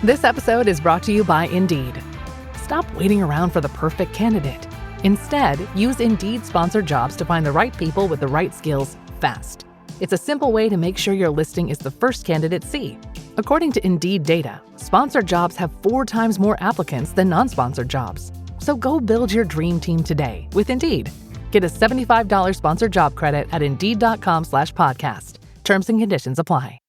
This episode is brought to you by Indeed. Stop waiting around for the perfect candidate. Instead, use Indeed sponsored jobs to find the right people with the right skills fast. It's a simple way to make sure your listing is the first candidates see. According to Indeed data, sponsored jobs have 4 times more applicants than non-sponsored jobs. So go build your dream team today with Indeed. Get a $75 sponsored job credit at Indeed.com/podcast. Terms and conditions apply.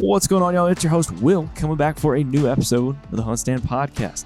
What's going on, y'all? It's your host, Will, coming back for a new episode of the HuntStand podcast.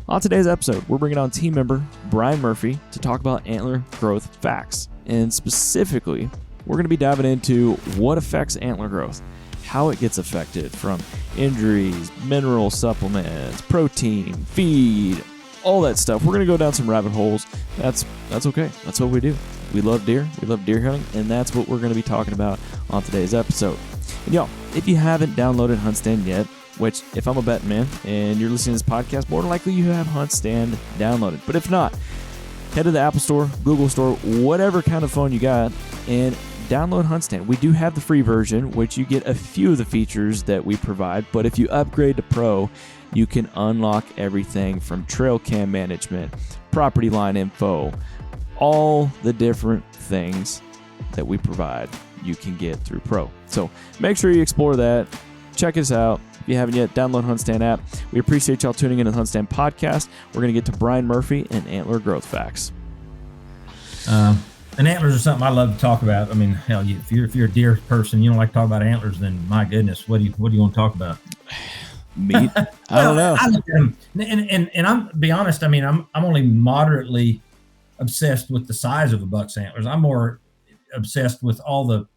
On today's episode, we're bringing on team member Brian Murphy to talk about antler growth facts. And specifically, we're going to be diving into what affects antler growth, how it gets affected from injuries, mineral supplements, protein, feed, all that stuff. We're going to go down some rabbit holes. That's okay. That's what we do. We love deer. We love deer hunting. And that's what we're going to be talking about on today's episode. And y'all, if you haven't downloaded HuntStand yet, which if I'm a betting man and you're listening to this podcast, more than likely you have HuntStand downloaded. But if not, head to the Apple Store, Google Store, whatever kind of phone you got, and download HuntStand. We do have the free version, which you get a few of the features that we provide. But if you upgrade to Pro, you can unlock everything from trail cam management, property line info, all the different things that we provide you can get through Pro. So make sure you explore that. Check us out. If you haven't yet, download HuntStand app. We appreciate y'all tuning in to the HuntStand podcast. We're going to get to Brian Murphy and antler growth facts. And antlers are something I love to talk about. I mean, hell, if you're a deer person, you don't like to talk about antlers, then my goodness, what do you want to talk about? Meat? I don't know. I look at them, and I'm be honest. I mean, I'm only moderately obsessed with the size of a buck's antlers. I'm more obsessed with all the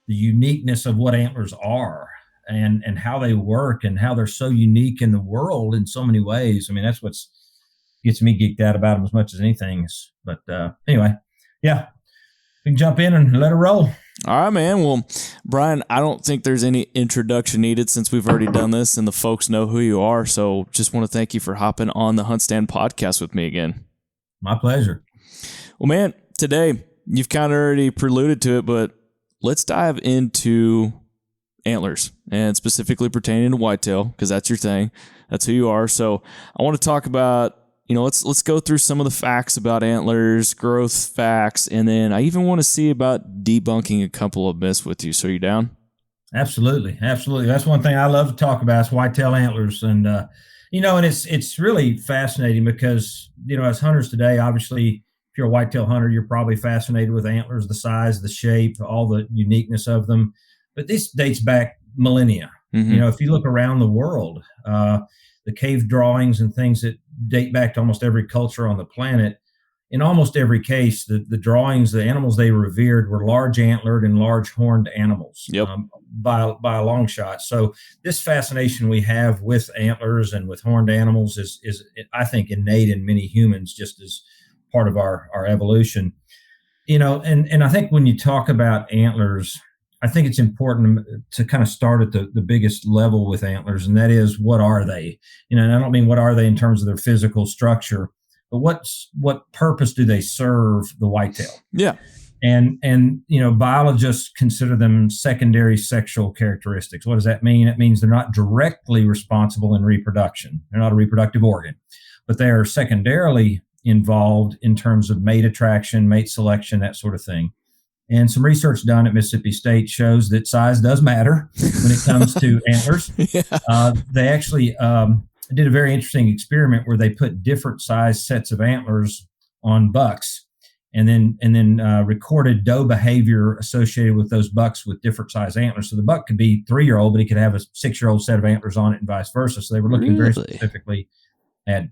uniqueness of what antlers are and how they work and how they're so unique in the world in so many ways. I mean, that's what gets me geeked out about them as much as anything. But anyway, yeah, we can jump in and let it roll. All right, man. Well, Brian, I don't think there's any introduction needed since we've already done this and the folks know who you are. So just want to thank you for hopping on the HuntStand podcast with me again. My pleasure. Well, man, today you've kind of already preluded to it, but let's dive into antlers and specifically pertaining to whitetail because that's your thing. That's who you are. So I want to talk about, let's go through some of the facts about antlers, growth facts, and then I even want to see about debunking a couple of myths with you. So are you down? Absolutely. Absolutely. That's one thing I love to talk about is whitetail antlers. And, and it's really fascinating because, as hunters today, obviously, if you're a whitetail hunter, you're probably fascinated with antlers, the size, the shape, all the uniqueness of them. But this dates back millennia. Mm-hmm. If you look around the world, the cave drawings and things that date back to almost every culture on the planet, in almost every case, the drawings, the animals they revered were large antlered and large horned animals. Yep. By a long shot. So this fascination we have with antlers and with horned animals is I think, innate in many humans, just as part of our evolution, and I think when you talk about antlers, I think it's important to kind of start at the biggest level with antlers, and that is, what are they? And I don't mean what are they in terms of their physical structure, but what purpose do they serve the whitetail? Yeah. And biologists consider them secondary sexual characteristics. What does that mean? It means they're not directly responsible in reproduction. They're not a reproductive organ, but they are secondarily involved in terms of mate attraction, mate selection, that sort of thing. And some research done at Mississippi State shows that size does matter when it comes to antlers. Yeah. They actually did a very interesting experiment where they put different size sets of antlers on bucks and then recorded doe behavior associated with those bucks with different size antlers. So the buck could be 3-year-old, but he could have a 6-year-old set of antlers on it and vice versa. So they were looking very specifically at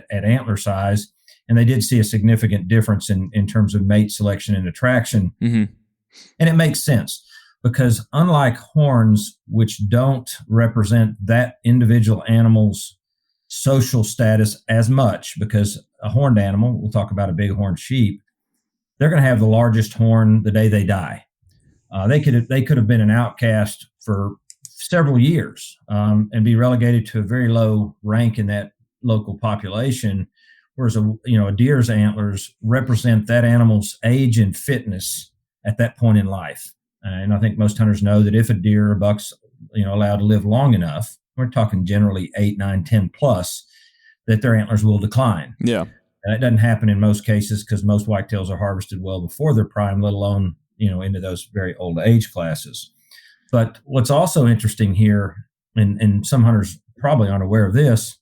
antler size. And they did see a significant difference in terms of mate selection and attraction. Mm-hmm. And it makes sense because unlike horns, which don't represent that individual animal's social status as much, because a horned animal, we'll talk about a big horned sheep, they're going to have the largest horn the day they die. They could have been an outcast for several years and be relegated to a very low rank in that local population, whereas a deer's antlers represent that animal's age and fitness at that point in life. And I think most hunters know that if a deer or buck's allowed to live long enough, we're talking generally 8, 9, 10 plus, that their antlers will decline. Yeah. And it doesn't happen in most cases because most whitetails are harvested well before their prime, let alone, into those very old age classes. But what's also interesting here, and some hunters probably aren't aware of this,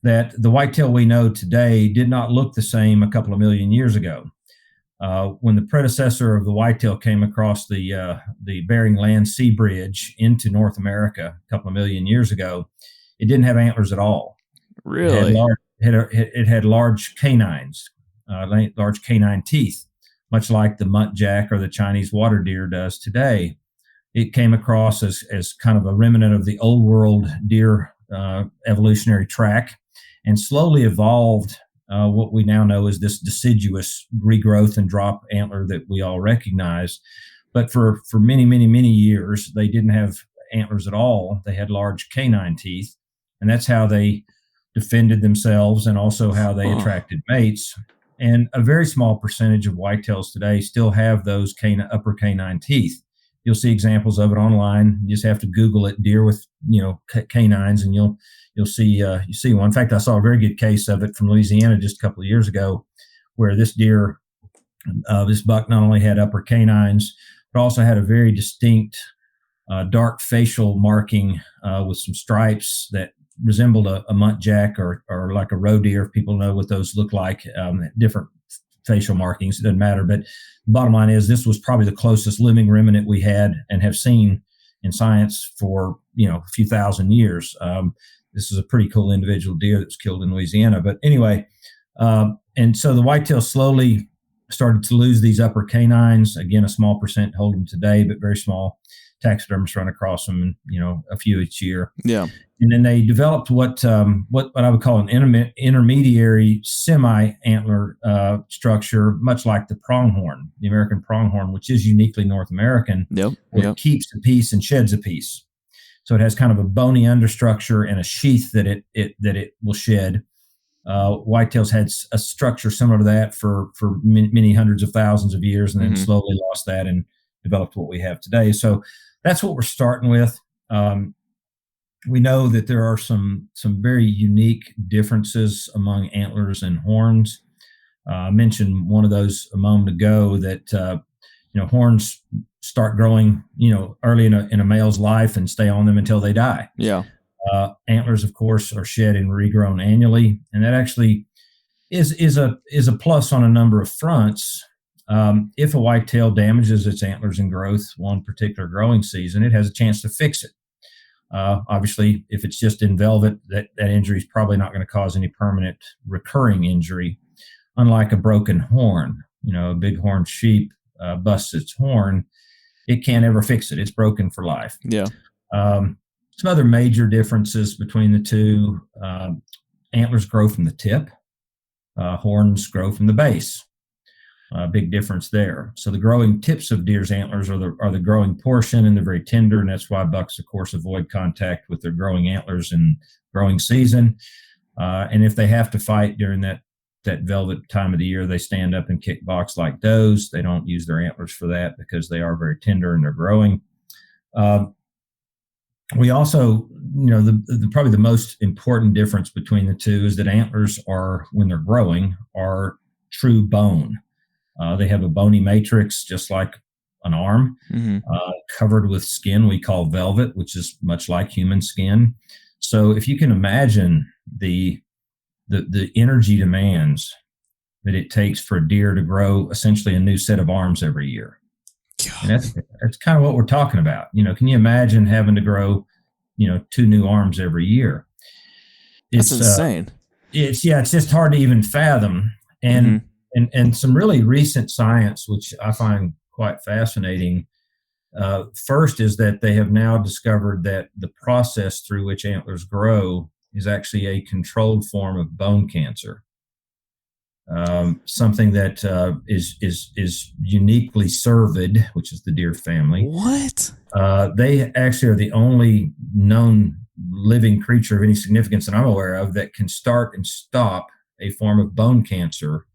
that the whitetail we know today did not look the same a couple of million years ago. When the predecessor of the whitetail came across the Bering Land Sea Bridge into North America a couple of million years ago, it didn't have antlers at all. Really? It had large canines, large canine teeth, much like the muntjac or the Chinese water deer does today. It came across as kind of a remnant of the old world deer evolutionary track, and slowly evolved what we now know is this deciduous regrowth and drop antler that we all recognize. But for many, many, many years, they didn't have antlers at all. They had large canine teeth, and that's how they defended themselves and also how they attracted mates. And a very small percentage of whitetails today still have those upper canine teeth. You'll see examples of it online. You just have to Google it, deer with canines, and you'll see one. In fact, I saw a very good case of it from Louisiana just a couple of years ago, where this deer, this buck, not only had upper canines but also had a very distinct dark facial marking with some stripes that resembled a muntjac or like a roe deer, if people know what those look like. Different facial markings, it doesn't matter. But the bottom line is, this was probably the closest living remnant we had and have seen in science for a few thousand years. This is a pretty cool individual deer that was killed in Louisiana. But anyway, and so the whitetail slowly started to lose these upper canines. Again, a small percent hold them today, but very small. Taxidermists run across them, and a few each year. Yeah. And then they developed what I would call an intermediary semi-antler structure, much like the pronghorn, the American pronghorn, which is uniquely North American. Yep. It keeps a piece and sheds a piece. So it has kind of a bony understructure and a sheath that it will shed. Whitetails had a structure similar to that for many hundreds of thousands of years, and then slowly lost that and developed what we have today. So that's what we're starting with. We know that there are some very unique differences among antlers and horns. I mentioned one of those a moment ago, that horns start growing early in a male's life and stay on them until they die. Yeah. Antlers, of course, are shed and regrown annually, and that actually is a plus on a number of fronts. If a whitetail damages its antlers and growth one particular growing season, it has a chance to fix it. Obviously, if it's just in velvet, that injury is probably not going to cause any permanent recurring injury. Unlike a broken horn, a bighorn sheep busts its horn, it can't ever fix it. It's broken for life. Yeah. Some other major differences between the two: antlers grow from the tip, horns grow from the base. Big difference there. So the growing tips of deer's antlers are the growing portion, and they're very tender, and that's why bucks, of course, avoid contact with their growing antlers in growing season. And if they have to fight during that velvet time of the year, they stand up and kick box like does. They don't use their antlers for that because they are very tender and they're growing. We also, probably the most important difference between the two is that antlers when they're growing, are true bone. They have a bony matrix, just like an arm, covered with skin we call velvet, which is much like human skin. So if you can imagine the energy demands that it takes for a deer to grow essentially a new set of arms every year. And that's kind of what we're talking about. Can you imagine having to grow, 2 new arms every year? It's insane. It's just hard to even fathom. And some really recent science, which I find quite fascinating. First is that they have now discovered that the process through which antlers grow is actually a controlled form of bone cancer. Something that is uniquely cervid, which is the deer family. What? They actually are the only known living creature of any significance that I'm aware of that can start and stop a form of bone cancer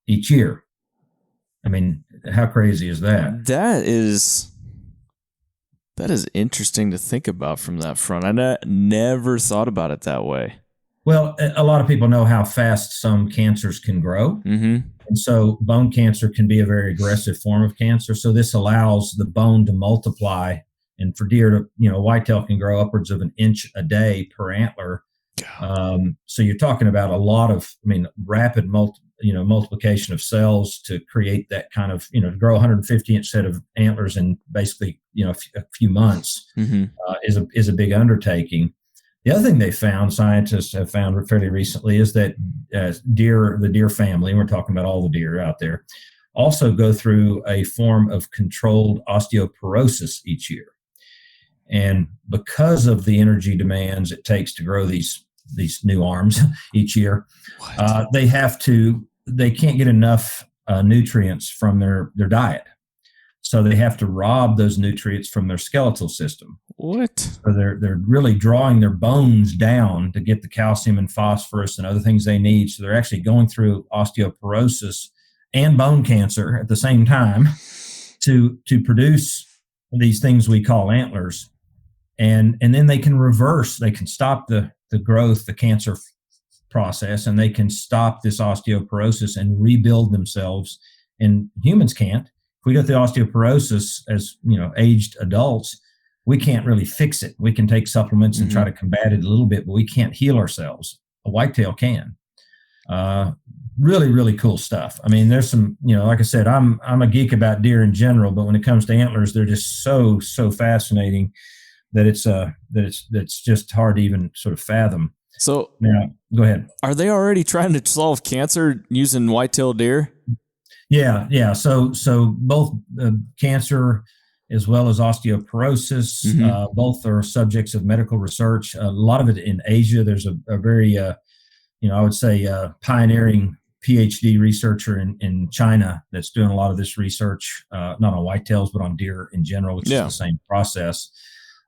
each year. I mean, how crazy is that? That is interesting to think about from that front. I never thought about it that way. Well, a lot of people know how fast some cancers can grow. Mm-hmm. And so bone cancer can be a very aggressive form of cancer. So this allows the bone to multiply. And for deer to, whitetail can grow upwards of an inch a day per antler. So you're talking about a lot of, rapid multiplication of cells to create that kind of, to grow 150-inch set of antlers in basically, a few months is a big undertaking. The other thing scientists have found fairly recently, is that the deer family, and we're talking about all the deer out there, also go through a form of controlled osteoporosis each year. And because of the energy demands it takes to grow these new arms each year, they can't get enough nutrients from their diet. So they have to rob those nutrients from their skeletal system. What? So they're really drawing their bones down to get the calcium and phosphorus and other things they need. So they're actually going through osteoporosis and bone cancer at the same time to produce these things we call antlers. And then they can stop the growth, the cancer process, and they can stop this osteoporosis and rebuild themselves. And humans can't. If we go through osteoporosis as, aged adults, we can't really fix it. We can take supplements and try to combat it a little bit, but we can't heal ourselves. A whitetail can. Really, really cool stuff. I mean, there's some, like I said, I'm a geek about deer in general, but when it comes to antlers, they're just so fascinating that it's just hard to even sort of fathom. So now, go ahead. Are they already trying to solve cancer using whitetail deer? Yeah. So both cancer as well as osteoporosis, both are subjects of medical research. A lot of it in Asia. There's a very, I would say, pioneering PhD researcher in China that's doing a lot of this research, not on whitetails, but on deer in general, which is the same process.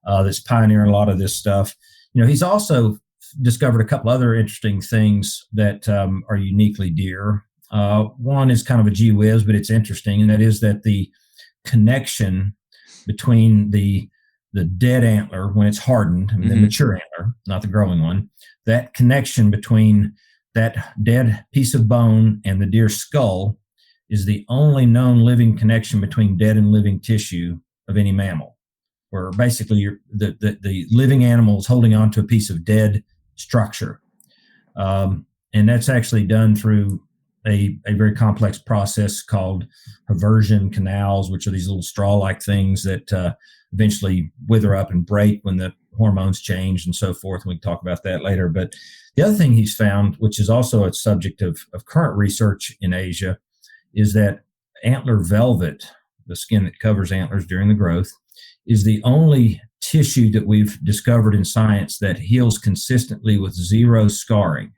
That's pioneering a lot of this stuff. He's also discovered a couple other interesting things that are uniquely deer. One is kind of a gee whiz, but it's interesting, and that is that the connection between the dead antler when it's hardened, the mature antler, not the growing one, that connection between that dead piece of bone and the deer's skull is the only known living connection between dead and living tissue of any mammal, where basically the living animal is holding on to a piece of dead structure. And that's actually done through a very complex process called haversian canals, which are these little straw-like things that eventually wither up and break when the hormones change and so forth. We can talk about that later. But the other thing he's found, which is also a subject of current research in Asia, is that antler velvet, the skin that covers antlers during the growth, is the only tissue that we've discovered in science that heals consistently with zero scarring.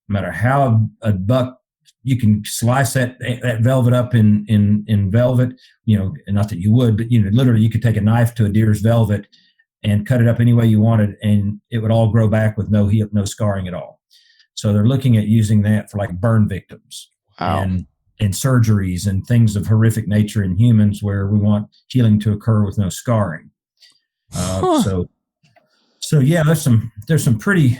No matter how a buck, you can slice that velvet up in velvet, not that you would, but literally you could take a knife to a deer's velvet and cut it up any way you wanted, and it would all grow back with no scarring at all. So they're looking at using that for like burn victims. Wow. And surgeries and things of horrific nature in humans where we want healing to occur with no scarring. So yeah, there's some pretty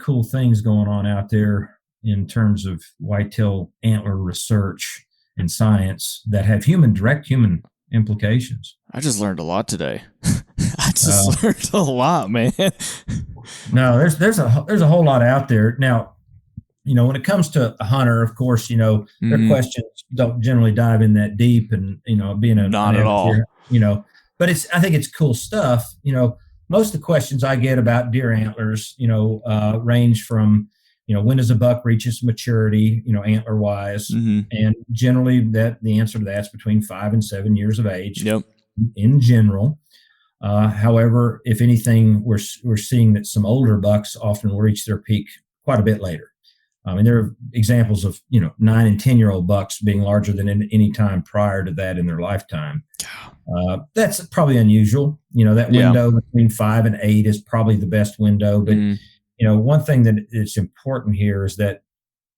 cool things going on out there in terms of whitetail antler research and science that have direct human implications. I just learned a lot today. I just learned a lot, man. No, there's a whole lot out there. Now, when it comes to a hunter, of course, their questions don't generally dive in that deep, and being not at all. But I think it's cool stuff. Most of the questions I get about deer antlers, range from when does a buck reach its maturity, antler wise, and generally the answer to that's between 5 and 7 years of age. Yep. In general. However, if anything, we're seeing that some older bucks often will reach their peak quite a bit later. I mean, there are examples of 9 and 10-year-old bucks being larger than any time prior to that in their lifetime. That's probably unusual. That window between 5 and 8 is probably the best window. But one thing that is important here is that,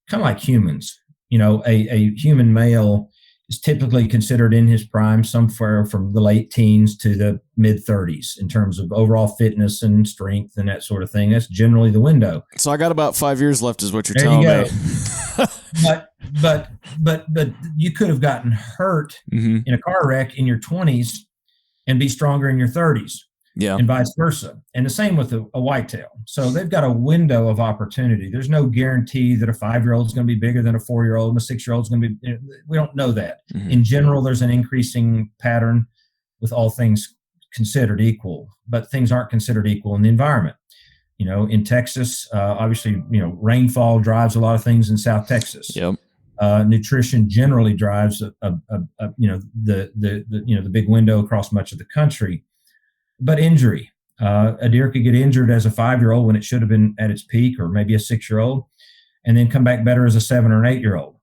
kind of like humans, a human male is typically considered in his prime somewhere from the late teens to the mid 30s in terms of overall fitness and strength and that sort of thing. That's generally the window. So I got about 5 years left is what you're There telling you me. but you could have gotten hurt in a car wreck in your 20s and be stronger in your 30s. Yeah. And vice versa. And the same with a whitetail. So they've got a window of opportunity. There's no guarantee that a 5-year-old is going to be bigger than a 4-year-old and a 6-year-old is going to be, we don't know that. In general, there's an increasing pattern with all things considered equal, but things aren't considered equal in the environment. In Texas, obviously, rainfall drives a lot of things in South Texas. Yep. Nutrition generally drives the big window across much of the country. But injury, a deer could get injured as a 5-year-old when it should have been at its peak, or maybe a 6-year-old, and then come back better as a 7 or an 8-year-old.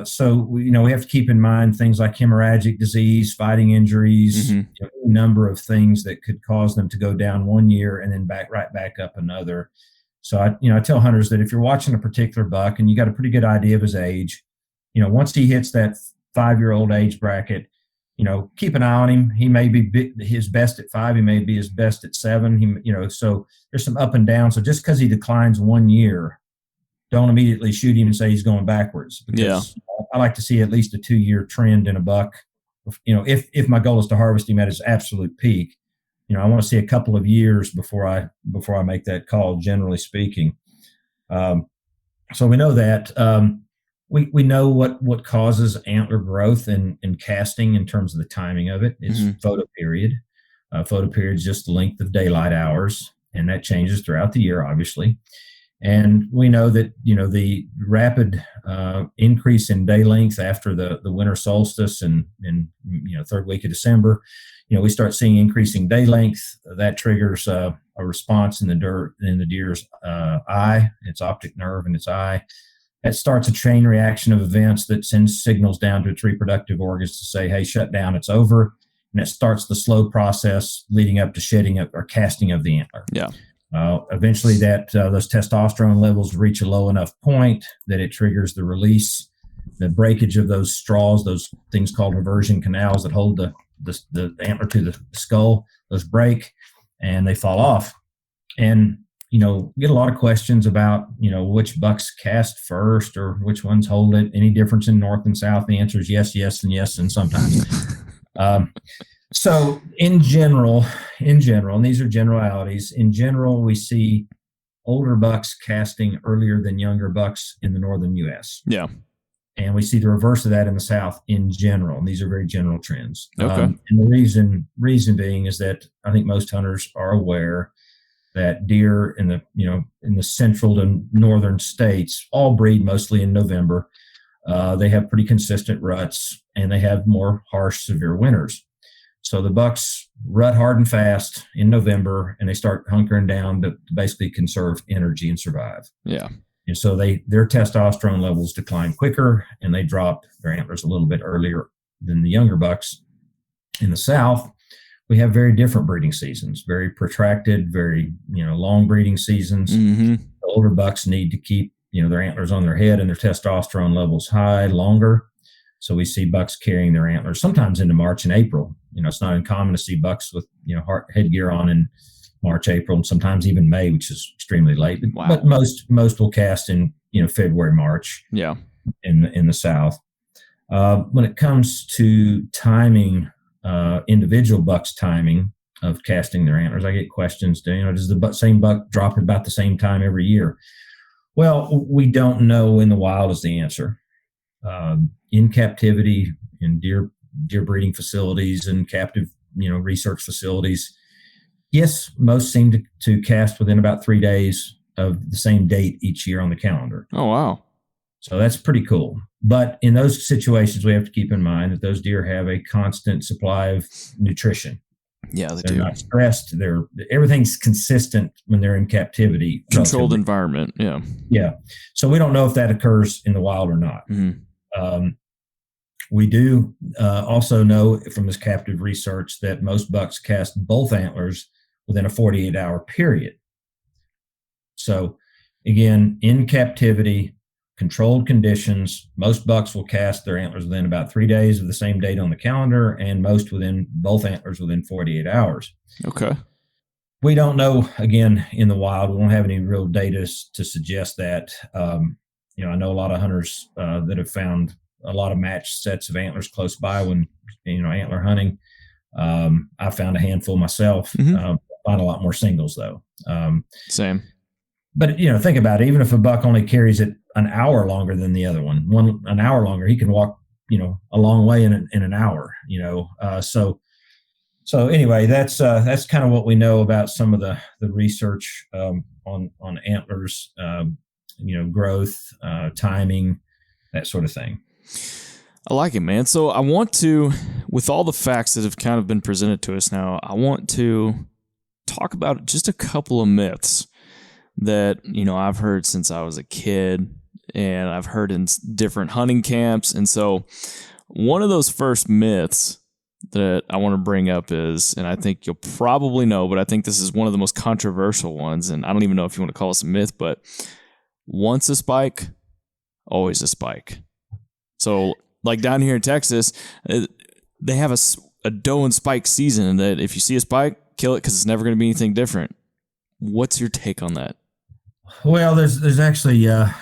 So we have to keep in mind things like hemorrhagic disease, fighting injuries, a number of things that could cause them to go down one year and then right back up another. So I tell hunters that if you're watching a particular buck and you got a pretty good idea of his age, once he hits that 5-year-old age bracket, keep an eye on him. He may be his best at 5. He may be his best at 7. So there's some up and down. So just because he declines 1 year, don't immediately shoot him and say he's going backwards. Because I like to see at least a 2-year trend in a buck. If my goal is to harvest him at his absolute peak, I want to see a couple of years before I make that call, generally speaking. So we know that. We know what causes antler growth and casting in terms of the timing of it. It's photoperiod. Photoperiod is just the length of daylight hours, and that changes throughout the year, obviously. And we know that the rapid increase in day length after the winter solstice and third week of December, we start seeing increasing day length. That triggers a response in the deer's eye, its optic nerve in its eye. That starts a chain reaction of events that sends signals down to its reproductive organs to say, hey, shut down, it's over. And it starts the slow process leading up to shedding or casting of the antler. Yeah. Eventually those testosterone levels reach a low enough point that it triggers the release, the breakage of those straws, those things called reversion canals that hold the antler to the skull. Those break and they fall off. And get a lot of questions about, which bucks cast first or which ones hold it. Any difference in north and south? The answer is yes, and sometimes. So in general, and these are generalities, in general, we see older bucks casting earlier than younger bucks in the northern U.S. Yeah. And we see the reverse of that in the south in general. And these are very general trends. Okay. And the reason being is that I think most hunters are aware that deer in the central to northern states all breed mostly in November. They have pretty consistent ruts and they have more harsh, severe winters. So the bucks rut hard and fast in November and they start hunkering down to basically conserve energy and survive. Yeah. And so their testosterone levels decline quicker and they drop their antlers a little bit earlier than the younger bucks. In the south, we have very different breeding seasons, very protracted, very, long breeding seasons. The older bucks need to keep, their antlers on their head and their testosterone levels high longer. So we see bucks carrying their antlers sometimes into March and April. It's not uncommon to see bucks with, headgear on in March, April, and sometimes even May, which is extremely late. Wow. But most will cast in, February, March. Yeah. In the south. When it comes to timing, individual bucks' timing of casting their antlers, I get questions. Does the same buck drop about the same time every year? Well, we don't know in the wild is the answer. In captivity, in deer breeding facilities and captive, research facilities, yes, most seem to cast within about 3 days of the same date each year on the calendar. Oh, wow. So that's pretty cool. But in those situations, we have to keep in mind that those deer have a constant supply of nutrition. Yeah, they They're do. not stressed. Everything's consistent when they're in captivity. Controlled environment. Yeah. Yeah. So we don't know if that occurs in the wild or not. We do also know from this captive research that most bucks cast both antlers within a 48-hour period. So again, in captivity, controlled conditions, most bucks will cast their antlers within about 3 days of the same date on the calendar, and most within both antlers within 48 hours. Okay. We don't know, again, in the wild. We don't have any real data to suggest that. I know a lot of hunters that have found a lot of matched sets of antlers close by when, antler hunting. I found a handful myself. Find a lot more singles, though. Same. But, think about it. Even if a buck only carries it an hour longer than the other one, an hour longer, he can walk, a long way in an hour, So anyway, that's kind of what we know about some of the research on antlers, growth, timing, that sort of thing. I like it, man. So I want to, with all the facts that have kind of been presented to us now, I want to talk about just a couple of myths that, I've heard since I was a kid, and I've heard in different hunting camps. And so one of those first myths that I want to bring up is, and I think you'll probably know, but I think this is one of the most controversial ones, and I don't even know if you want to call this a myth, but once a spike, always a spike. So like down here in Texas, they have a doe and spike season that if you see a spike, kill it because it's never going to be anything different. What's your take on that? Well, there's actually a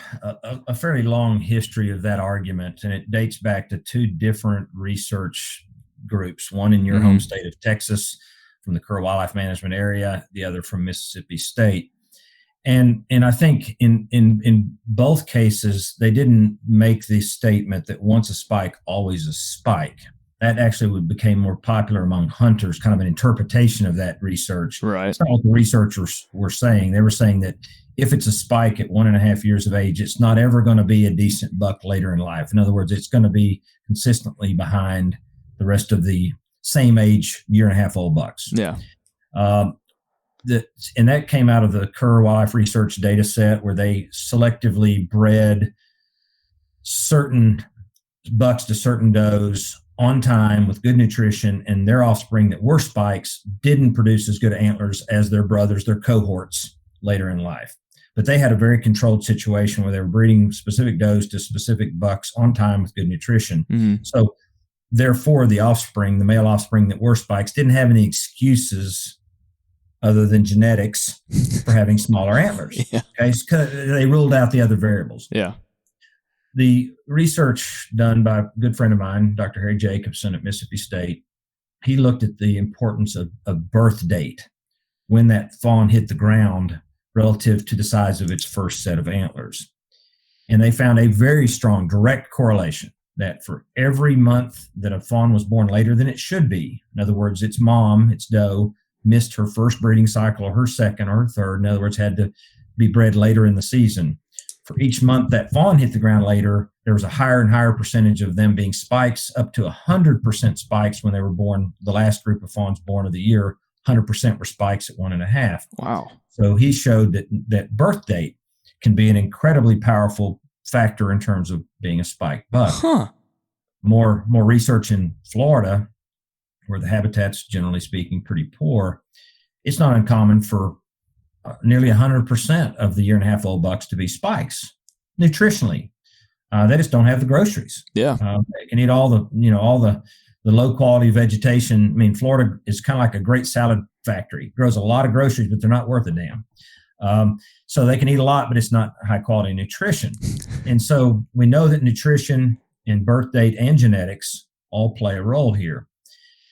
fairly long history of that argument, and it dates back to two different research groups, one in your home state of Texas from the Kerr Wildlife Management Area, the other from Mississippi State. And I think in both cases, they didn't make the statement that once a spike, always a spike. That actually became more popular among hunters, kind of an interpretation of that research. Right. It's not what the researchers were saying. They were saying that if it's a spike at 1.5 years of age, it's not ever going to be a decent buck later in life. In other words, it's going to be consistently behind the rest of the same age, 1.5-year-old bucks. Yeah. And that came out of the Kerr Wildlife Research data set, where they selectively bred certain bucks to certain does on time with good nutrition, and their offspring that were spikes didn't produce as good antlers as their brothers, their cohorts later in life. But they had a very controlled situation where they were breeding specific does to specific bucks on time with good nutrition. So therefore, the male offspring that were spikes, didn't have any excuses other than genetics for having smaller antlers. Yeah. Okay, they ruled out the other variables. Yeah. The research done by a good friend of mine, Dr. Harry Jacobson at Mississippi State, he looked at the importance of birth date, when that fawn hit the ground relative to the size of its first set of antlers. And they found a very strong direct correlation that for every month that a fawn was born later than it should be, in other words, its mom, its doe, missed her first breeding cycle or her second or her third, in other words, had to be bred later in the season. For each month that fawn hit the ground later, there was a higher and higher percentage of them being spikes, up to 100% spikes when they were born. The last group of fawns born of the year, 100% were spikes at 1.5. Wow. So he showed that birth date can be an incredibly powerful factor in terms of being a spike buck. More research in Florida, where the habitat's generally speaking pretty poor, it's not uncommon for nearly 100% of the 1.5-year-old bucks to be spikes nutritionally. They just don't have the groceries. Yeah. They can eat all the low quality vegetation. I mean, Florida is kind of like a great salad factory. It grows a lot of groceries, but they're not worth a damn. So they can eat a lot, but it's not high quality nutrition. And so we know that nutrition and birth date and genetics all play a role here.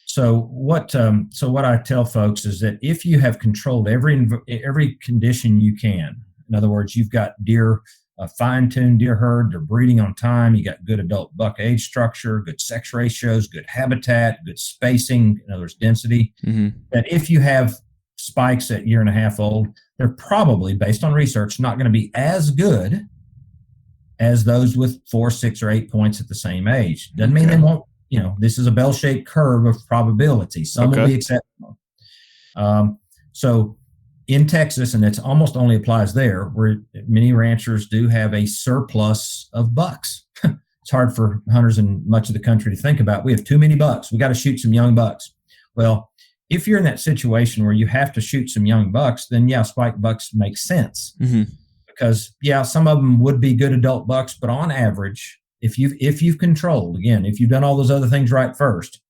So what I tell folks is that if you have controlled every condition you can, in other words, you've got deer, a fine-tuned deer herd, they're breeding on time, you got good adult buck age structure, good sex ratios, good habitat, good spacing, in other words, density, that if you have spikes at 1.5-year-old, they're probably, based on research, not going to be as good as those with 4, 6, or 8 points at the same age. Doesn't mean they won't. This is a bell-shaped curve of probability. Some will be exceptional. So in Texas, and it almost only applies there, where many ranchers do have a surplus of bucks. It's hard for hunters in much of the country to think about. We have too many bucks. We got to shoot some young bucks. Well, if you're in that situation where you have to shoot some young bucks, then yeah, spike bucks make sense. Because yeah, some of them would be good adult bucks, but on average, if you've controlled, again, if you've done all those other things right first,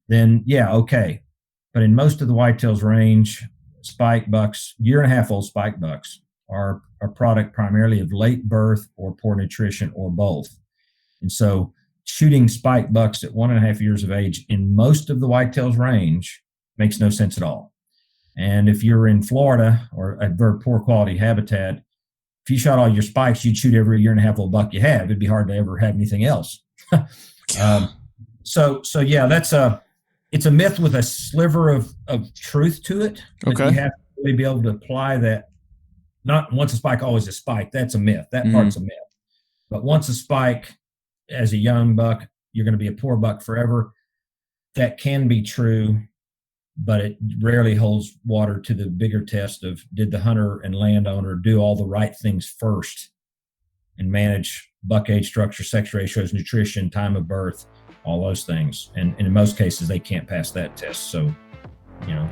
then yeah, okay. But in most of the whitetails range, spike bucks, 1.5-year-old spike bucks, are a product primarily of late birth or poor nutrition or both. And so shooting spike bucks at 1.5 years of age in most of the whitetails range makes no sense at all. And if you're in Florida or a very poor quality habitat, if you shot all your spikes, you'd shoot every 1.5-year-old buck you have. It'd be hard to ever have anything else. So yeah, it's a myth with a sliver of truth to it. Okay. You have to really be able to apply that. Not once a spike, always a spike. That's a myth. That part's a myth. But once a spike, as a young buck, you're going to be a poor buck forever. That can be true, but it rarely holds water to the bigger test of, did the hunter and landowner do all the right things first and manage buck age, structure, sex ratios, nutrition, time of birth, all those things. And in most cases, they can't pass that test. So,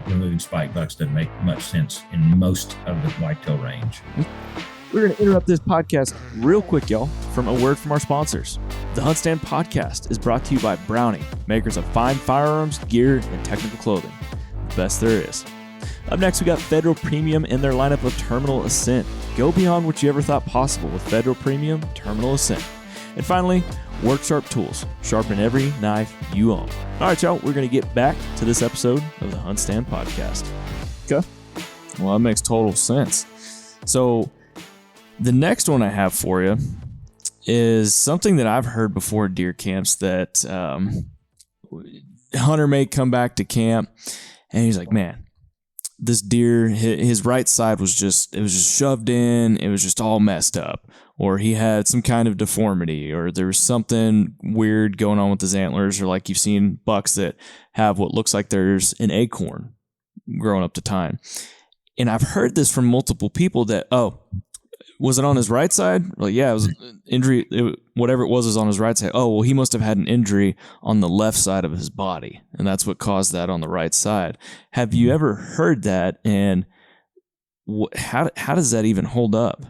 removing spike bucks doesn't make much sense in most of the whitetail range. We're going to interrupt this podcast real quick, y'all, from a word from our sponsors. The HuntStand podcast is brought to you by Browning, makers of fine firearms, gear, and technical clothing. The best there is. Up next, we got Federal Premium and their lineup of Terminal Ascent. Go beyond what you ever thought possible with Federal Premium Terminal Ascent. And finally, Work Sharp Tools. Sharpen every knife you own. All right, y'all, we're going to get back to this episode of the HuntStand podcast. Okay. Well, that makes total sense. So the next one I have for you is something that I've heard before deer camps, that hunter may come back to camp and he's like, man, this deer, his right side was just shoved in. It was just all messed up, or he had some kind of deformity, or there was something weird going on with his antlers, or like you've seen bucks that have what looks like there's an acorn growing up to time. And I've heard this from multiple people that, was it on his right side? Well, yeah, it was injury. Whatever it was on his right side. Oh, well, he must have had an injury on the left side of his body, and that's what caused that on the right side. Have you ever heard that? And how does that even hold up?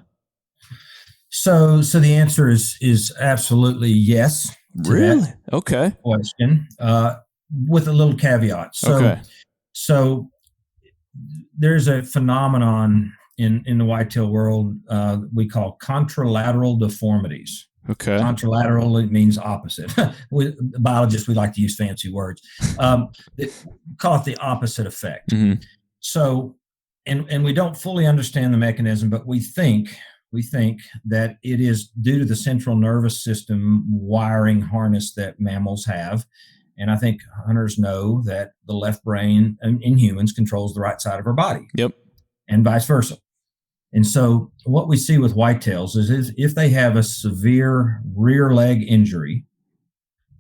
So the answer is absolutely yes. Really? Okay. Question, with a little caveat. So there's a phenomenon in the whitetail world we call contralateral deformities. Okay. Contralateral, it means opposite. Biologists, we like to use fancy words. Call it the opposite effect. Mm-hmm. So, and we don't fully understand the mechanism, but we think that it is due to the central nervous system wiring harness that mammals have. And I think hunters know that the left brain in humans controls the right side of our body. Yep. And vice versa. And so what we see with whitetails is if they have a severe rear leg injury,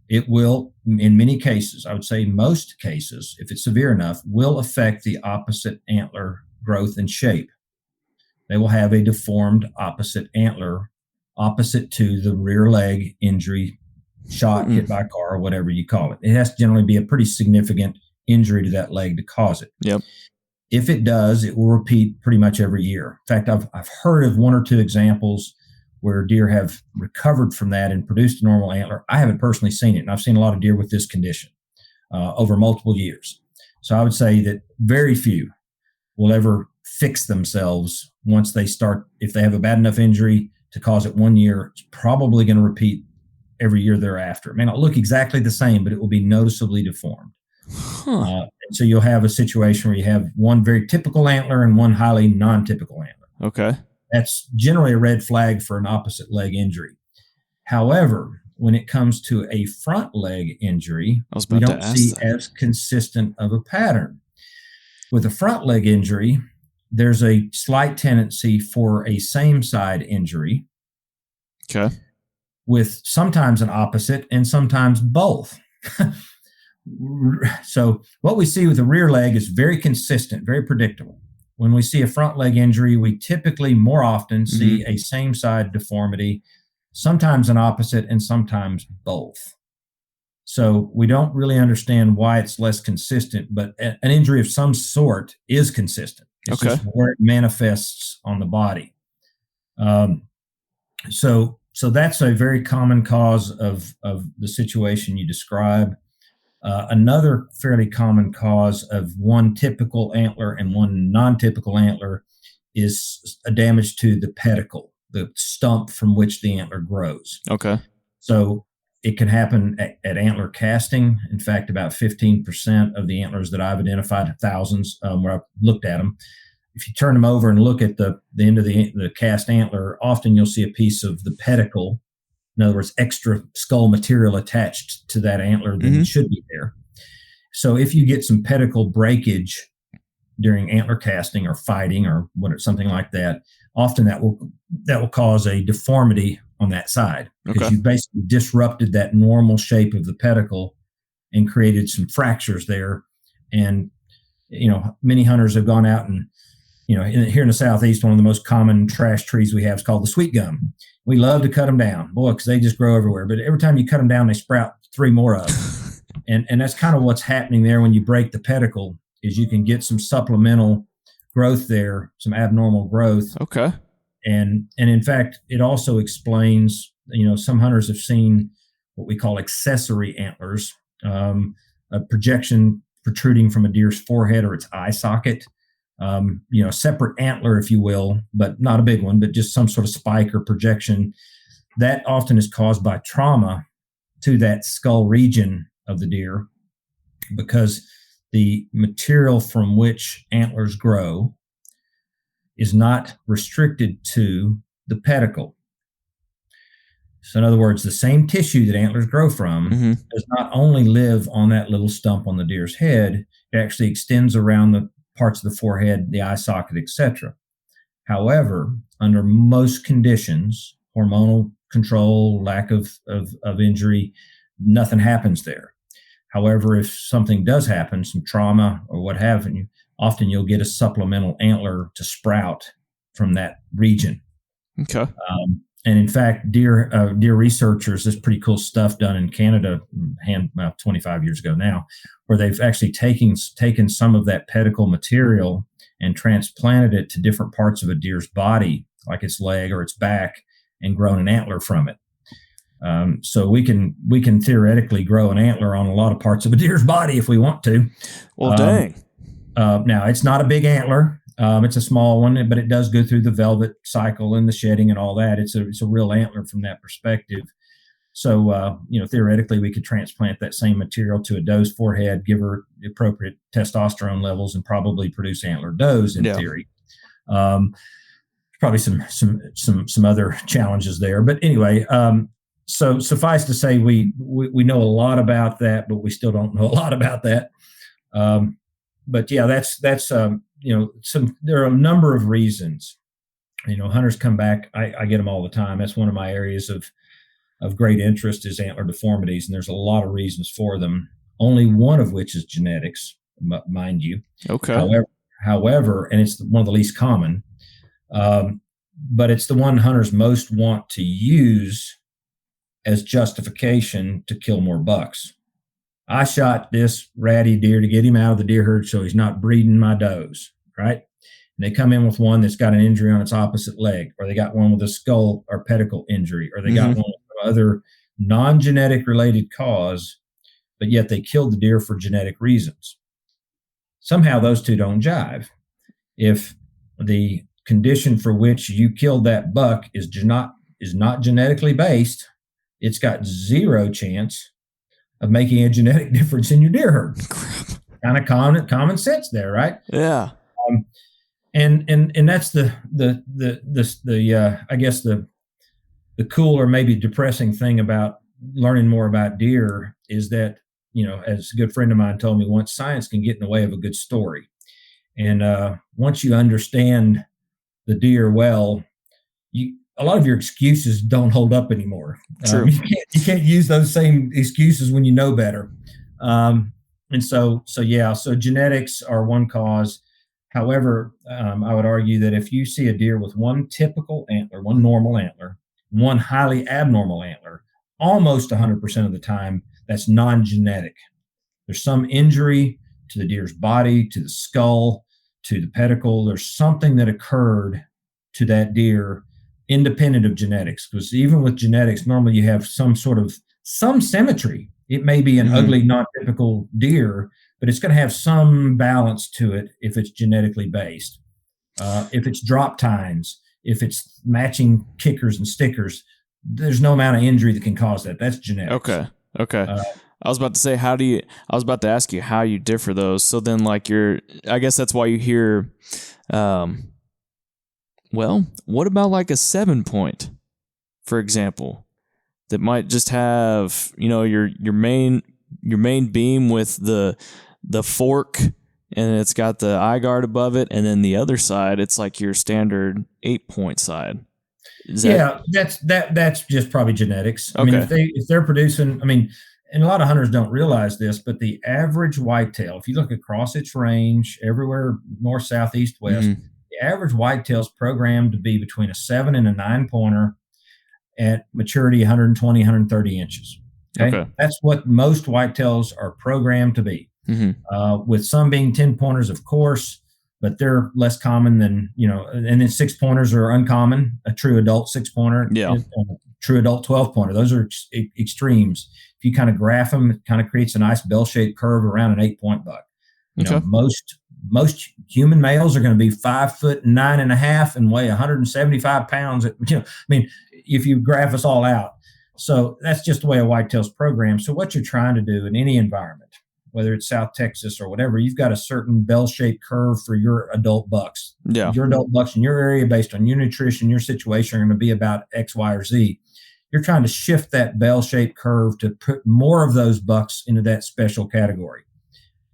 it will, in many cases, I would say most cases, if it's severe enough, will affect the opposite antler growth and shape. They will have a deformed opposite antler opposite to the rear leg injury, shot, hit by a car, or whatever you call it. It has to generally be a pretty significant injury to that leg to cause it. Yep. If it does, it will repeat pretty much every year. In fact, I've heard of 1 or 2 examples where deer have recovered from that and produced a normal antler. I haven't personally seen it, and I've seen a lot of deer with this condition over multiple years. So I would say that very few will ever fix themselves once they start. If they have a bad enough injury to cause it 1 year, it's probably going to repeat every year thereafter. It may not look exactly the same, but it will be noticeably deformed. So you'll have a situation where you have one very typical antler and one highly non-typical antler. Okay. That's generally a red flag for an opposite leg injury. However, when it comes to a front leg injury, we don't see as consistent of a pattern. With a front leg injury, there's a slight tendency for a same side injury. Okay. With sometimes an opposite and sometimes both. So what we see with the rear leg is very consistent, very predictable. When we see a front leg injury, we typically more often see a same side deformity, sometimes an opposite and sometimes both. So we don't really understand why it's less consistent, but an injury of some sort is consistent. It's just where it manifests on the body. So that's a very common cause of the situation you describe. Another fairly common cause of one typical antler and one non-typical antler is a damage to the pedicle, the stump from which the antler grows. Okay. So it can happen at antler casting. In fact, about 15% of the antlers that I've identified, thousands where I've looked at them, if you turn them over and look at the end of the cast antler, often you'll see a piece of the pedicle. In other words, extra skull material attached to that antler that should be there. So if you get some pedicle breakage during antler casting or fighting or something like that, often that will cause a deformity on that side because you basically disrupted that normal shape of the pedicle and created some fractures there. And many hunters have gone out and here in the Southeast, one of the most common trash trees we have is called the sweet gum. We love to cut them down, boy, because they just grow everywhere. But every time you cut them down, they sprout 3 more of them. And that's kind of what's happening there when you break the pedicle, is you can get some supplemental growth there, some abnormal growth. Okay. And in fact, it also explains, some hunters have seen what we call accessory antlers, a projection protruding from a deer's forehead or its eye socket. A separate antler, if you will, but not a big one, but just some sort of spike or projection that often is caused by trauma to that skull region of the deer, because the material from which antlers grow is not restricted to the pedicle. So in other words, the same tissue that antlers grow from does not only live on that little stump on the deer's head, it actually extends around the parts of the forehead, the eye socket, etc. However, under most conditions, hormonal control, lack of injury, nothing happens there. However, if something does happen, some trauma or what have you, often you'll get a supplemental antler to sprout from that region. Okay. And in fact, deer researchers, there's pretty cool stuff done in Canada, about 25 years ago now, where they've actually taken some of that pedicle material and transplanted it to different parts of a deer's body, like its leg or its back, and grown an antler from it. So we can theoretically grow an antler on a lot of parts of a deer's body if we want to. Well, dang. Now, it's not a big antler. It's a small one, but it does go through the velvet cycle and the shedding and all that. It's a real antler from that perspective. So, theoretically, we could transplant that same material to a doe's forehead, give her the appropriate testosterone levels, and probably produce antler does in theory. Probably some other challenges there, but anyway. So suffice to say, we know a lot about that, but we still don't know a lot about that. But yeah, that's there are a number of reasons. Hunters come back. I get them all the time. That's one of my areas of great interest is antler deformities, and there's a lot of reasons for them. Only one of which is genetics, mind you. Okay. However, and it's one of the least common, but it's the one hunters most want to use as justification to kill more bucks. I shot this ratty deer to get him out of the deer herd so he's not breeding my does, right? And they come in with one that's got an injury on its opposite leg, or they got one with a skull or pedicle injury, or they got one with other non-genetic related cause, but yet they killed the deer for genetic reasons. Somehow those two don't jive. If the condition for which you killed that buck is not genetically based, it's got zero chance of making a genetic difference in your deer herd. Kind of common sense there, right? Yeah. And that's the I guess the cool or maybe depressing thing about learning more about deer is that, as a good friend of mine told me once, science can get in the way of a good story. And once you understand the deer well, a lot of your excuses don't hold up anymore. True. You can't use those same excuses when you know better. And so genetics are one cause. However, I would argue that if you see a deer with one typical antler, one normal antler, one highly abnormal antler, almost 100% of the time, that's non-genetic. There's some injury to the deer's body, to the skull, to the pedicle. There's something that occurred to that deer independent of genetics. Because even with genetics, normally you have some symmetry. It may be an ugly, non-typical deer, but it's going to have some balance to it if it's genetically based. If it's drop tines, if it's matching kickers and stickers, there's no amount of injury that can cause that. That's genetics. Okay. I was about to say, I was about to ask you how you differ those. So then I guess that's why you hear, well, what about like a 7-point, for example, that might just have, your main beam with the fork, and it's got the eye guard above it, and then the other side, it's like your standard 8-point side. That's just probably genetics. I mean, if they're producing, and a lot of hunters don't realize this, but the average whitetail, if you look across its range, everywhere north, south, east, west, the average whitetail is programmed to be between a 7 and a 9-pointer at maturity 120, 130 inches. Okay. That's what most whitetails are programmed to be. With some being 10-pointers, of course, but they're less common than, and then 6-pointers are uncommon, a true adult 6-pointer, true adult 12-pointer. Those are extremes. If you kind of graph them, it kind of creates a nice bell-shaped curve around an 8-point buck. Most human males are going to be 5'9.5" and weigh 175 pounds. If you graph us all out. So that's just the way a whitetail's programmed. So what you're trying to do in any environment, whether it's South Texas or whatever, you've got a certain bell-shaped curve for your adult bucks. Yeah. Your adult bucks in your area, based on your nutrition, your situation, are going to be about X, Y, or Z. You're trying to shift that bell-shaped curve to put more of those bucks into that special category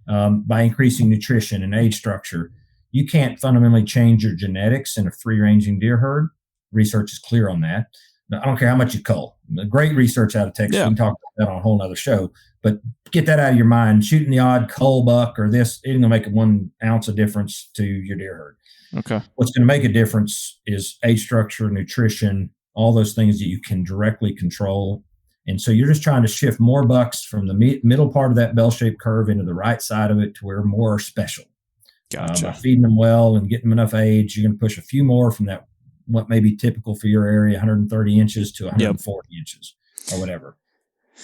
by increasing nutrition and age structure. You can't fundamentally change your genetics in a free-ranging deer herd. Research is clear on that. Now, I don't care how much you cull. Great research out of Texas. We can talk about that on a whole nother show. But get that out of your mind. Shooting the odd cull buck or this isn't going to make 1 ounce of difference to your deer herd. Okay. What's going to make a difference is age structure, nutrition, all those things that you can directly control. And so you're just trying to shift more bucks from the middle part of that bell-shaped curve into the right side of it to where more are special. Gotcha. By feeding them well and getting them enough age, you're going to push a few more from that, what may be typical for your area, 130 inches to 140 inches or whatever.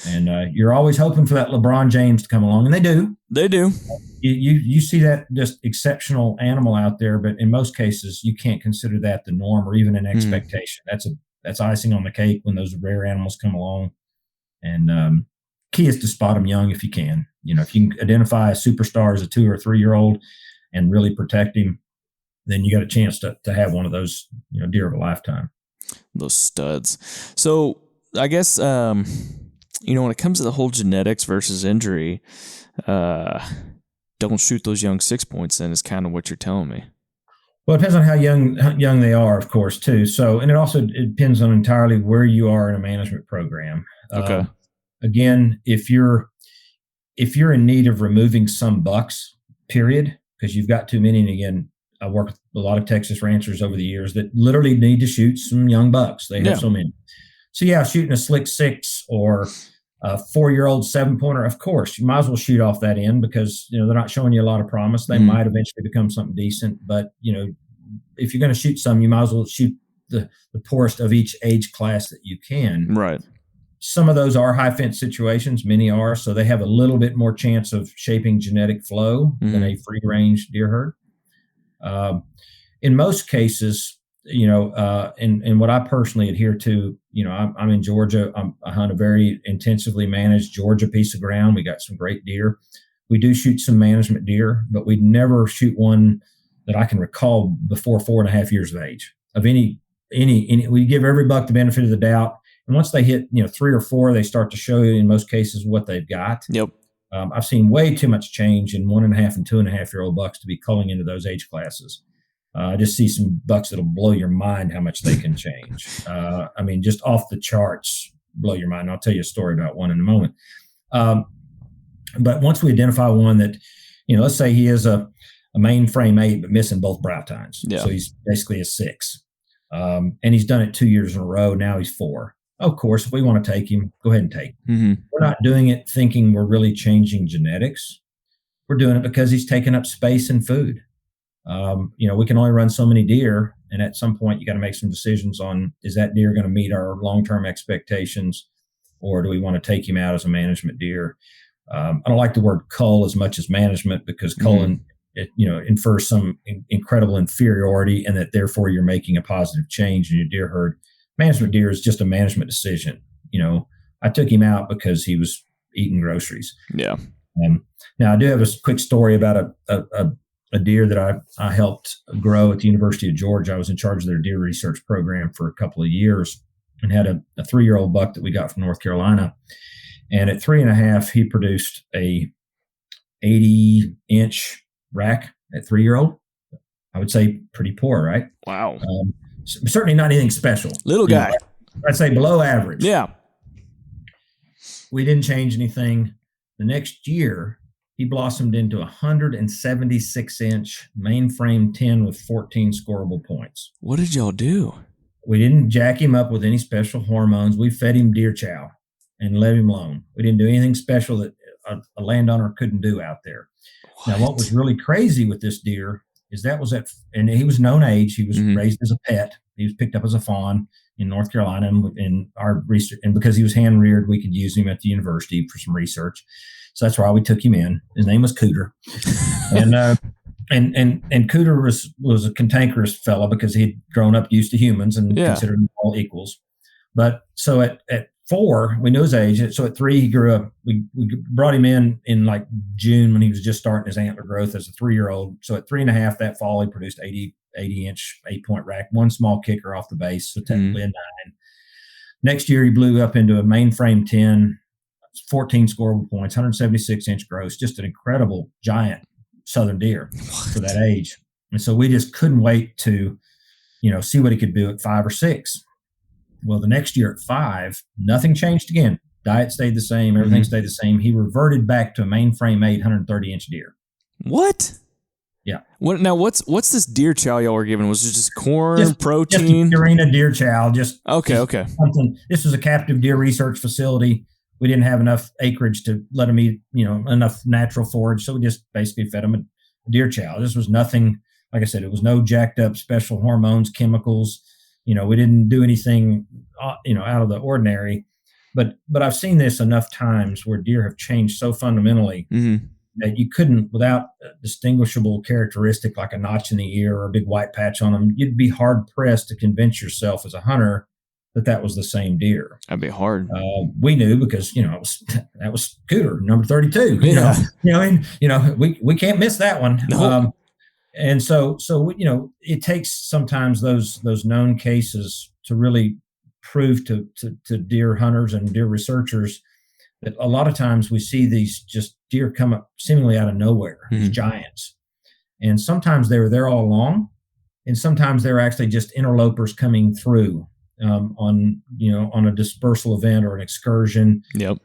And you're always hoping for that LeBron James to come along, and they do. They do. You see that just exceptional animal out there, but in most cases, you can't consider that the norm or even an expectation. That's icing on the cake when those rare animals come along. And key is to spot them young if you can. If you can identify a superstar as a 2 or 3-year-old and really protect him, then you got a chance to have one of those, deer of a lifetime. Those studs. So I guess, when it comes to the whole genetics versus injury, don't shoot those young 6-points then is kind of what you're telling me. Well, it depends on how young they are, of course, too. So, and it depends on entirely where you are in a management program. Okay. Again, if you're in need of removing some bucks, period, because you've got too many, and again, I worked with a lot of Texas ranchers over the years that literally need to shoot some young bucks. They have so many. So shooting a slick 6 or a 4-year-old 7-pointer, of course, you might as well shoot off that end because, they're not showing you a lot of promise. They might eventually become something decent, but, if you're going to shoot some, you might as well shoot the poorest of each age class that you can. Right. Some of those are high fence situations. Many are. So they have a little bit more chance of shaping genetic flow than a free range deer herd. In most cases, and what I personally adhere to, I'm in Georgia. I hunt a very intensively managed Georgia piece of ground. We got some great deer. We do shoot some management deer, but we never shoot one that I can recall before 4.5 years of age of any. We give every buck the benefit of the doubt. And once they hit, 3 or 4, they start to show you in most cases what they've got. Yep. I've seen way too much change in 1.5 and 2.5-year-old bucks to be culling into those age classes. I just see some bucks that'll blow your mind how much they can change. Just off the charts, blow your mind. I'll tell you a story about one in a moment. But once we identify one that, let's say he is a mainframe 8, but missing both brow tines. Yeah. So he's basically a 6. And he's done it 2 years in a row. Now he's 4. Of course, if we want to take him, go ahead and take him. Mm-hmm. We're not doing it thinking we're really changing genetics. We're doing it because he's taking up space and food. We can only run so many deer. And at some point, you got to make some decisions on, is that deer going to meet our long-term expectations, or do we want to take him out as a management deer? I don't like the word cull as much as management, because culling, infers some incredible inferiority, and that therefore you're making a positive change in your deer herd. Management deer is just a management decision. I took him out because he was eating groceries. Yeah. Now I do have a quick story about a deer that I helped grow at the University of Georgia. I was in charge of their deer research program for a couple of years, and had a 3-year-old buck that we got from North Carolina. And at 3.5, he produced a 80-inch rack at 3-year-old. I would say pretty poor, right? Wow. Certainly not anything special. Little guy. I'd say below average. Yeah. We didn't change anything. The next year, he blossomed into a 176-inch mainframe 10 with 14 scoreable points. What did y'all do? We didn't jack him up with any special hormones. We fed him deer chow and let him alone. We didn't do anything special that a landowner couldn't do out there. Now, what was really crazy with this deer is and he was known age. He was raised as a pet. He was picked up as a fawn in North Carolina, and in our research, and because he was hand reared, we could use him at the university for some research. So that's why we took him in. His name was Cooter, and Cooter was a cantankerous fella because he'd grown up used to humans and considered them all equals. But so at 4, we knew his age. So at 3, he grew up. We brought him in like June when he was just starting his antler growth as a 3-year-old. So at 3.5 that fall, he produced 80-inch 8-point rack, one small kicker off the base, so technically a 9. Next year, he blew up into a mainframe 10, 14 scoreable points, 176-inch gross, just an incredible giant southern deer for that age. And so we just couldn't wait to, see what he could do at 5 or 6. Well, the next year at 5, nothing changed again. Diet stayed the same. Everything stayed the same. He reverted back to a mainframe 8, 130-inch deer. What? Yeah. What's this deer chow y'all were giving? Was it just corn, protein? Just Purina deer chow. Okay. Something. This was a captive deer research facility. We didn't have enough acreage to let them eat, enough natural forage. So we just basically fed them a deer chow. This was nothing, like I said, it was no jacked up special hormones, chemicals. We didn't do anything, out of the ordinary. But I've seen this enough times where deer have changed so fundamentally that you couldn't, without a distinguishable characteristic like a notch in the ear or a big white patch on them, you'd be hard pressed to convince yourself as a hunter that was the same deer. That'd be hard. We knew because, that was Cooter, number 32. We can't miss that one. No. And so it takes sometimes those known cases to really prove to deer hunters and deer researchers that a lot of times we see these just deer come up seemingly out of nowhere, these giants. And sometimes they were there all along, and sometimes they're actually just interlopers coming through on a dispersal event or an excursion. Yep.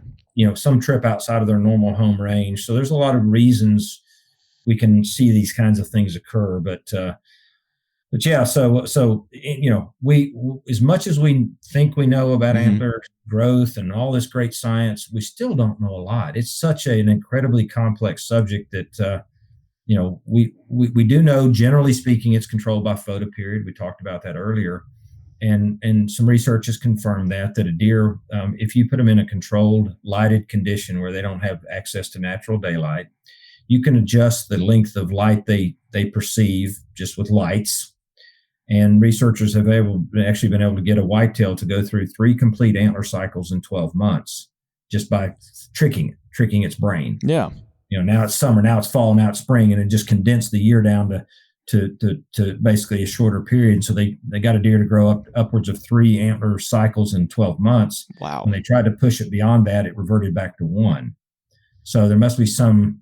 Some trip outside of their normal home range. So there's a lot of reasons we can see these kinds of things occur, but yeah. So we as much as we think we know about antler growth and all this great science, we still don't know a lot. It's such an incredibly complex subject that we do know, generally speaking, it's controlled by photoperiod. We talked about that earlier, and some research has confirmed that a deer, if you put them in a controlled lighted condition where they don't have access to natural daylight, you can adjust the length of light they perceive just with lights. And researchers have actually been able to get a whitetail to go through 3 complete antler cycles in 12 months just by tricking its brain. Yeah. Now it's summer, now it's fall, now it's spring, and it just condensed the year down to basically a shorter period. So they got a deer to grow up upwards of 3 antler cycles in 12 months. Wow. When they tried to push it beyond that, it reverted back to 1. So there must be some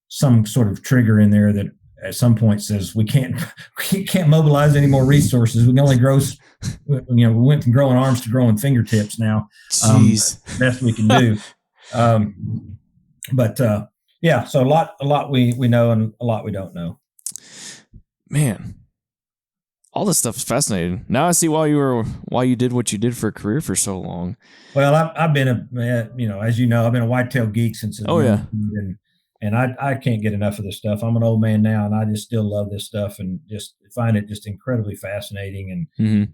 sort of trigger in there that at some point says we can't mobilize any more resources. We can only grow, we went from growing arms to growing fingertips now. Jeez. Best we can do. But Yeah. So a lot we know and a lot we don't know. Man, all this stuff is fascinating. Now I see why you did what you did for a career for so long. Well, I've been as you know, I've been a whitetail geek since. Oh yeah. And I can't get enough of this stuff. I'm an old man now, and I just still love this stuff, and just find it just incredibly fascinating. And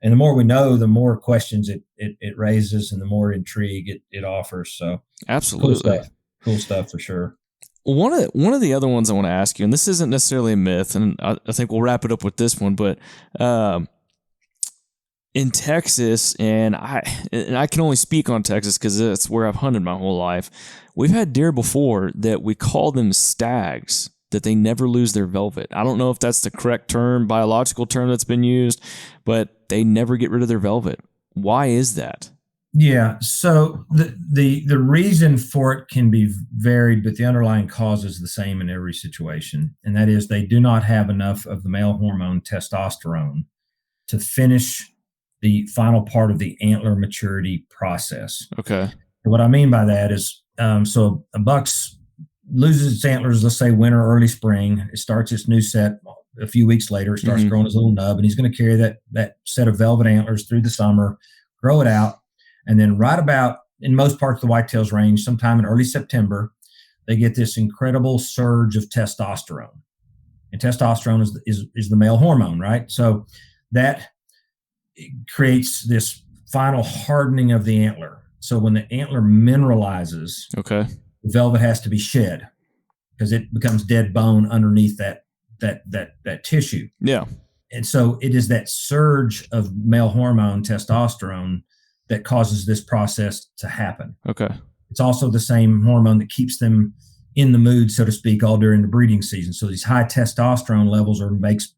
and the more we know, the more questions it raises, and the more intrigue it offers. So absolutely, cool stuff for sure. One of the other ones I want to ask you, and this isn't necessarily a myth, and I think we'll wrap it up with this one, but in Texas, and I can only speak on Texas because it's where I've hunted my whole life. We've had deer before that we call them stags, that they never lose their velvet. I don't know if that's the correct term, biological term that's been used, but they never get rid of their velvet. Why is that? Yeah. So the reason for it can be varied, but the underlying cause is the same in every situation. And that is they do not have enough of the male hormone testosterone to finish the final part of the antler maturity process. Okay. And what I mean by that is, so a buck loses its antlers, let's say winter, early spring. It starts its new set a few weeks later. It starts growing his little nub, and he's going to carry that set of velvet antlers through the summer, grow it out. And then right about in most parts of the whitetails range, sometime in early September, they get this incredible surge of testosterone. And testosterone is the male hormone, right? So that creates this final hardening of the antler. So when the antler mineralizes, okay, the velvet has to be shed because it becomes dead bone underneath that tissue. Yeah. And so it is that surge of male hormone testosterone that causes this process to happen. Okay. It's also the same hormone that keeps them in the mood, so to speak, all during the breeding season. So these high testosterone levels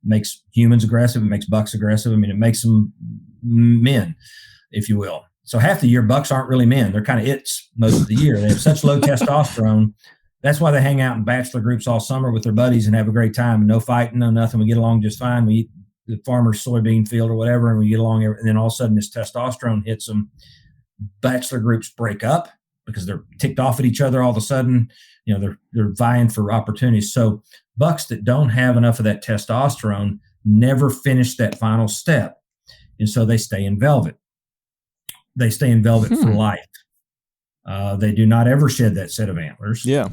makes humans aggressive. It makes bucks aggressive. I mean, it makes them men, if you will. So half the year, bucks aren't really men. They're kind of its most of the year. They have such low testosterone. That's why they hang out in bachelor groups all summer with their buddies and have a great time. No fighting, no nothing. We get along just fine. We eat the farmer's soybean field or whatever, and we get along. And then all of a sudden, this testosterone hits them. Bachelor groups break up because they're ticked off at each other all of a sudden. You know, they're vying for opportunities. So bucks that don't have enough of that testosterone never finish that final step, and so they stay in velvet. They stay in velvet for life. They do not ever shed that set of antlers. Yeah,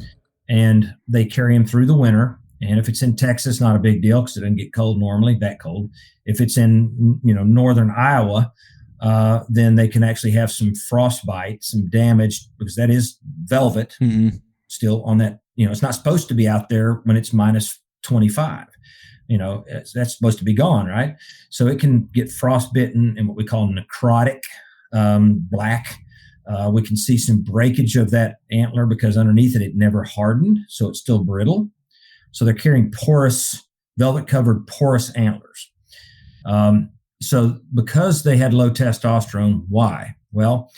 and they carry them through the winter. And if it's in Texas, not a big deal because it doesn't get cold normally, that cold. If it's in northern Iowa, then they can actually have some frostbite, some damage, because that is velvet still on that. It's not supposed to be out there when it's minus 25. That's supposed to be gone, right? So it can get frostbitten and what we call necrotic black. We can see some breakage of that antler because underneath it never hardened, so it's still brittle. So they're carrying velvet-covered porous antlers. So because they had low testosterone, why? Well,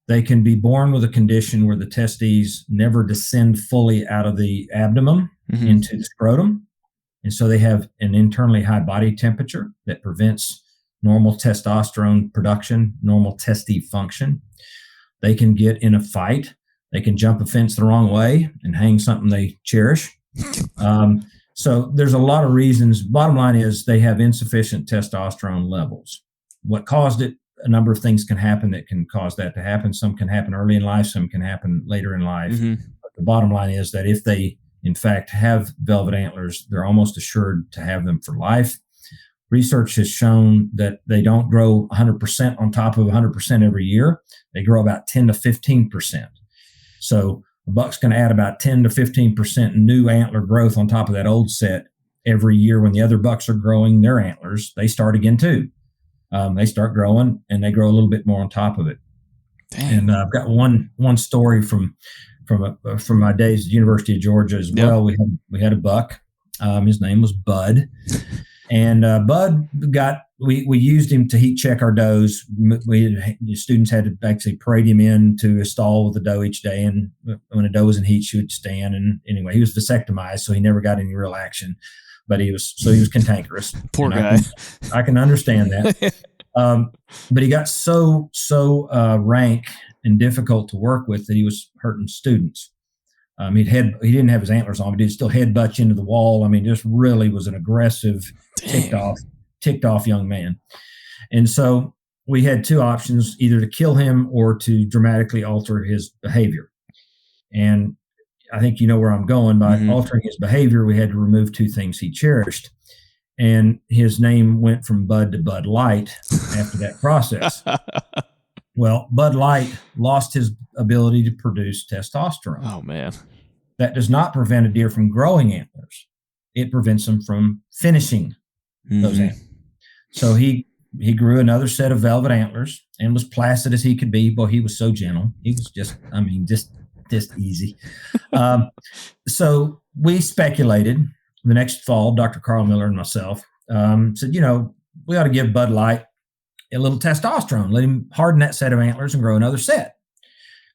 they can be born with a condition where the testes never descend fully out of the abdomen into the scrotum. And so they have an internally high body temperature that prevents normal testosterone production, normal testes function. They can get in a fight. They can jump a fence the wrong way and hang something they cherish. So there's a lot of reasons. Bottom line is they have insufficient testosterone levels. What caused it? A number of things can happen that can cause that to happen. Some can happen early in life. Some can happen later in life. But the bottom line is that if they, in fact, have velvet antlers, they're almost assured to have them for life. Research has shown that they don't grow 100% on top of 100% every year. They grow about 10 to 15%. So a buck's going to add about 10 to 15% new antler growth on top of that old set every year. When the other bucks are growing their antlers, they start again too. They start growing and they grow a little bit more on top of it. Dang. And I've got one story from my days at the University of Georgia as well. We had a buck. His name was Bud. And Bud we used him to heat check our does. Students had to actually parade him into a stall with a doe each day. And when a doe was in heat, she would stand. And anyway, he was vasectomized, so he never got any real action. But he was cantankerous. Poor guy. I can understand that. But he got so rank and difficult to work with that he was hurting students. He didn't have his antlers on, but he'd still headbutt you into the wall. I mean, just really was an aggressive, ticked off young man. And so we had two options, either to kill him or to dramatically alter his behavior. And I think you know where I'm going. By altering his behavior, we had to remove two things he cherished. And his name went from Bud to Bud Light after that process. Well, Bud Light lost his ability to produce testosterone. Oh, man. That does not prevent a deer from growing antlers. It prevents them from finishing those antlers. So he grew another set of velvet antlers and was placid as he could be. Boy, he was so gentle. He was just easy. So we speculated the next fall, Dr. Carl Miller and myself said, we ought to give Bud Light a little testosterone, let him harden that set of antlers and grow another set.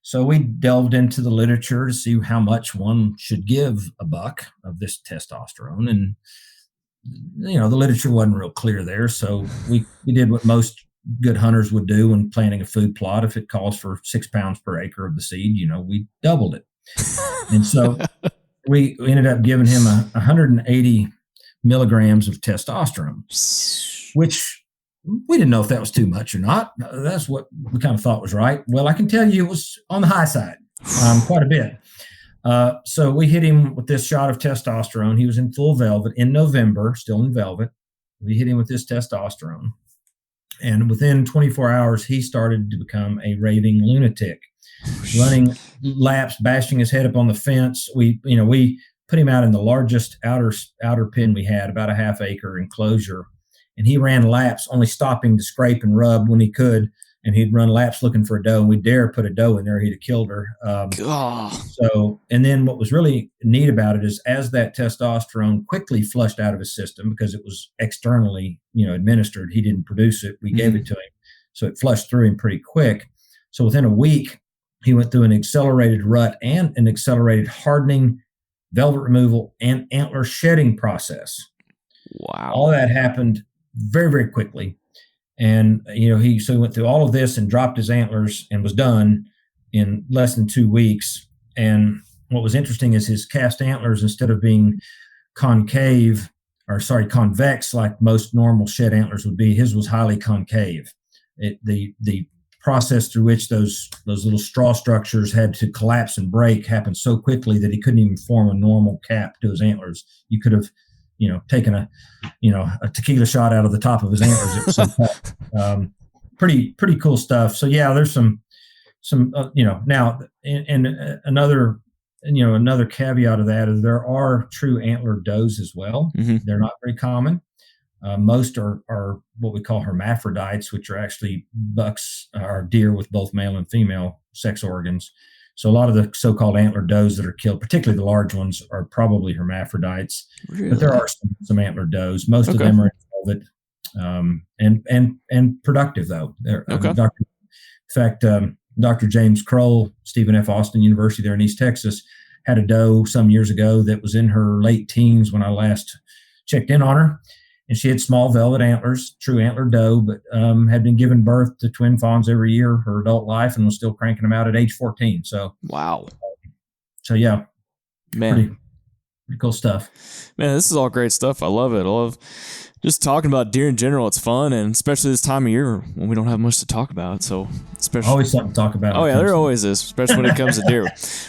So we delved into the literature to see how much one should give a buck of this testosterone. And, the literature wasn't real clear there. So we did what most good hunters would do when planting a food plot. If it calls for 6 pounds per acre of the seed, we doubled it. And so we ended up giving him 180 milligrams of testosterone, which we didn't know if that was too much or not. That's what we kind of thought was right. Well, I can tell you it was on the high side, quite a bit. So we hit him with this shot of testosterone. He was in full velvet in November, still in velvet. We hit him with this testosterone. And within 24 hours, he started to become a raving lunatic, running laps, bashing his head up on the fence. We put him out in the largest outer pen we had, about a half-acre enclosure. And he ran laps, only stopping to scrape and rub when he could. And he'd run laps looking for a doe. And we dare put a doe in there, he'd have killed her. And then what was really neat about it is as that testosterone quickly flushed out of his system, because it was externally, administered, he didn't produce it. We gave it to him. So it flushed through him pretty quick. So within a week, he went through an accelerated rut and an accelerated hardening, velvet removal, and antler shedding process. Wow. All that happened very, very quickly. And, he went through all of this and dropped his antlers and was done in less than 2 weeks. And what was interesting is his cast antlers, instead of being convex like most normal shed antlers would be, his was highly concave. The process through which those little straw structures had to collapse and break happened so quickly that he couldn't even form a normal cap to his antlers. You could have taken a tequila shot out of the top of his antlers. It was so pretty cool stuff. So yeah, there's some now, and another caveat of that is there are true antler does as well. They're not very common. Most are what we call hermaphrodites, which are actually bucks or deer with both male and female sex organs. So a lot of the so-called antler does that are killed, particularly the large ones, are probably hermaphrodites. Really? But there are some antler does. Most of them are velvet, and productive though. Dr. James Kroll, Stephen F. Austin University there in East Texas, had a doe some years ago that was in her late teens when I last checked in on her. And she had small velvet antlers, true antler doe, but had been giving birth to twin fawns every year her adult life and was still cranking them out at age 14. So, wow. So yeah, man, pretty cool stuff. Man, this is all great stuff. I love it. I love just talking about deer in general. It's fun, and especially this time of year when we don't have much to talk about. So, especially always something to talk about. Oh yeah, there always is, especially when it comes to deer.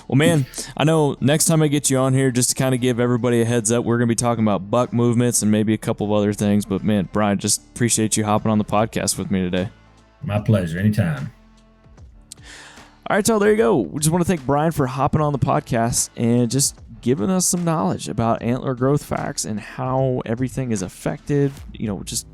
Well, man, I know next time I get you on here, just to kind of give everybody a heads up, we're going to be talking about buck movements and maybe a couple of other things. But man, Brian, just appreciate you hopping on the podcast with me today. My pleasure. Anytime. All right, so there you go. We just want to thank Brian for hopping on the podcast and just giving us some knowledge about antler growth facts and how everything is affected, just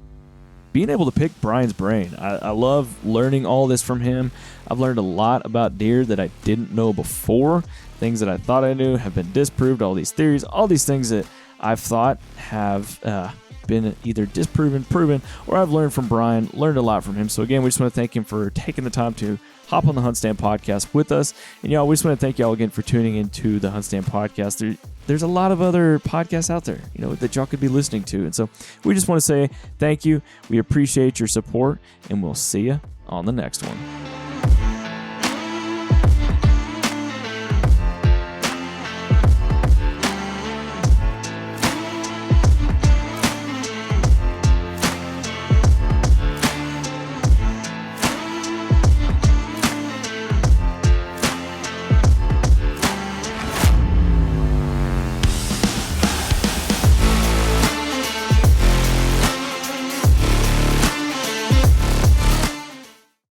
being able to pick Brian's brain. I love learning all this from him. I've learned a lot about deer that I didn't know before. Things that I thought I knew have been disproved. All these theories, all these things that I've thought have been either disproven, proven, or I've learned from Brian, learned a lot from him. So again, we just want to thank him for taking the time to hop on the HuntStand podcast with us. And y'all, we just want to thank y'all again for tuning into the HuntStand podcast. There's a lot of other podcasts out there, that y'all could be listening to. And so we just want to say thank you. We appreciate your support, and we'll see you on the next one.